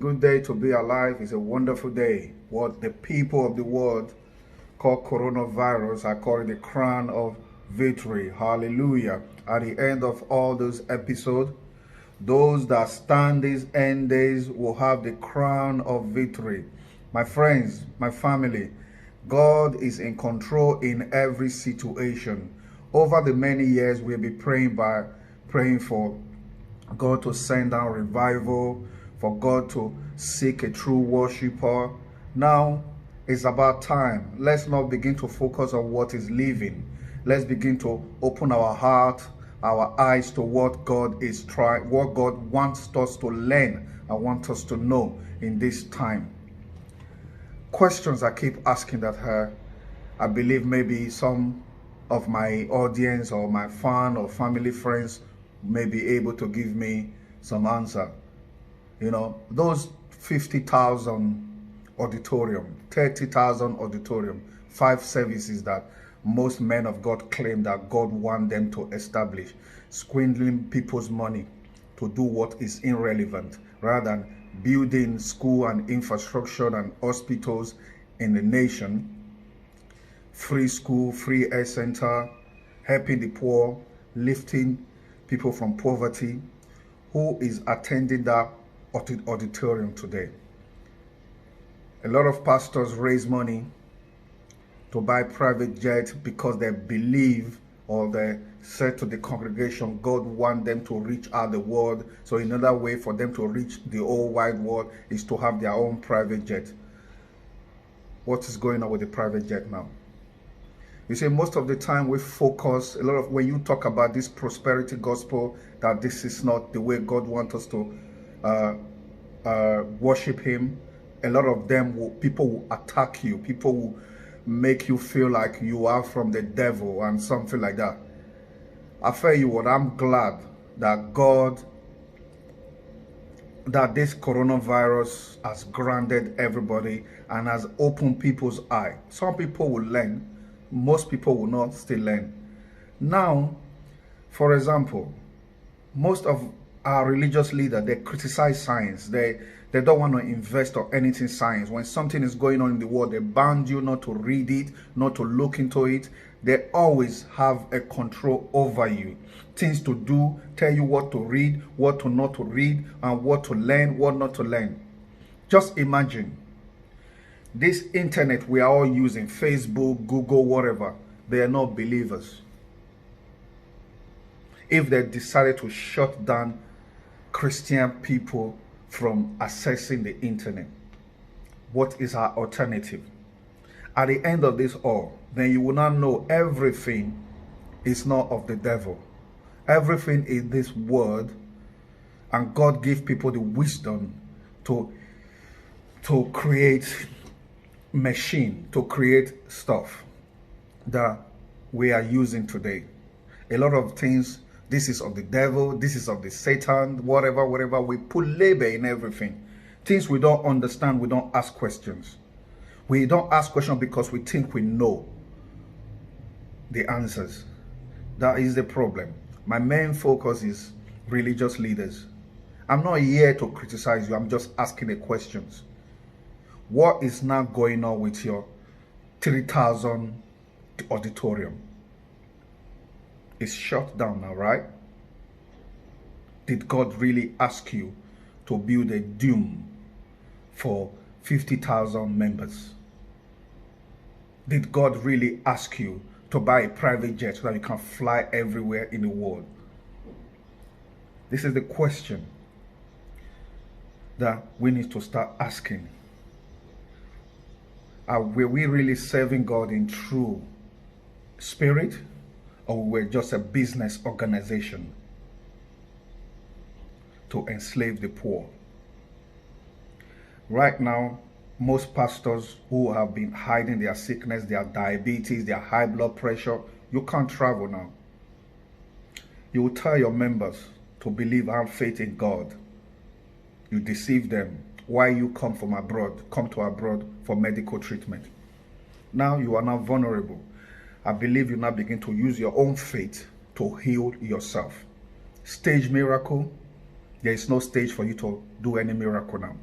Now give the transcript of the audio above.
good day to be alive. It's a wonderful day. What the people of the world call coronavirus, I call it the crown of victory. Hallelujah. At the end of all those episodes, those that stand these end days will have the crown of victory. My friends, my family, God is in control in every situation. Over the many years, we'll be praying for God to send down revival, for God to seek a true worshiper. Now it's about time. Let's not begin to focus on what is living. Let's begin to open our heart, our eyes to what God wants us to learn and wants us to know in this time. Questions I keep asking that I believe maybe some of my audience or my fan or family friends may be able to give me some answer. You know, those 50,000 auditorium, 30,000 auditorium, 5 services that most men of God claim that God wants them to establish, swindling people's money to do what is irrelevant rather than building school and infrastructure and hospitals in the nation, free school, free health center, helping the poor, lifting people from poverty. Who is attending that auditorium today? A lot of pastors raise money to buy private jets because they believe, or they said to the congregation, God wants them to reach out the world. So another way for them to reach the whole wide world is to have their own private jet. What is going on with the private jet now? You see, most of the time we focus, when you talk about this prosperity gospel, that this is not the way God wants us to worship him. A lot of people will attack you. People will make you feel like you are from the devil and something like that. I tell you what, I'm glad that that this coronavirus has granted everybody and has opened people's eye. Some people will learn, most people will not still learn. Now, for example, most of our religious leaders, they criticize science. They don't want to invest or anything science. When something is going on in the world, they ban you not to read it, not to look into it. They always have a control over you. Things to do, tell you what to read, what to not to read, and what to learn, what not to learn. Just imagine this internet we are all using, Facebook, Google, whatever, they are not believers. If they decided to shut down Christian people from accessing the internet, what is our alternative? At the end of this all, then you will not know everything is not of the devil. Everything is this word, and God gives people the wisdom to create machine, to create stuff that we are using today. A lot of things, this is of the devil, this is of the Satan, whatever, we put label in everything. Things we don't understand, we don't ask questions. We don't ask questions because we think we know the answers. That is the problem. My main focus is religious leaders. I'm not here to criticize you, I'm just asking the questions. What is now going on with your 3,000 auditorium? It's shut down now, right? Did God really ask you to build a dome for 50,000 members? Did God really ask you to buy a private jet so that you can fly everywhere in the world? This is the question that we need to start asking. Were we really serving God in true spirit, or were we just a business organization to enslave the poor? Right now, most pastors who have been hiding their sickness, their diabetes, their high blood pressure, you can't travel now. You will tell your members to believe and have faith in God. You deceive them. Why you come to abroad for medical treatment? Now you are now vulnerable. I believe you now begin to use your own faith to heal yourself. Stage miracle, there is no stage for you to do any miracle now.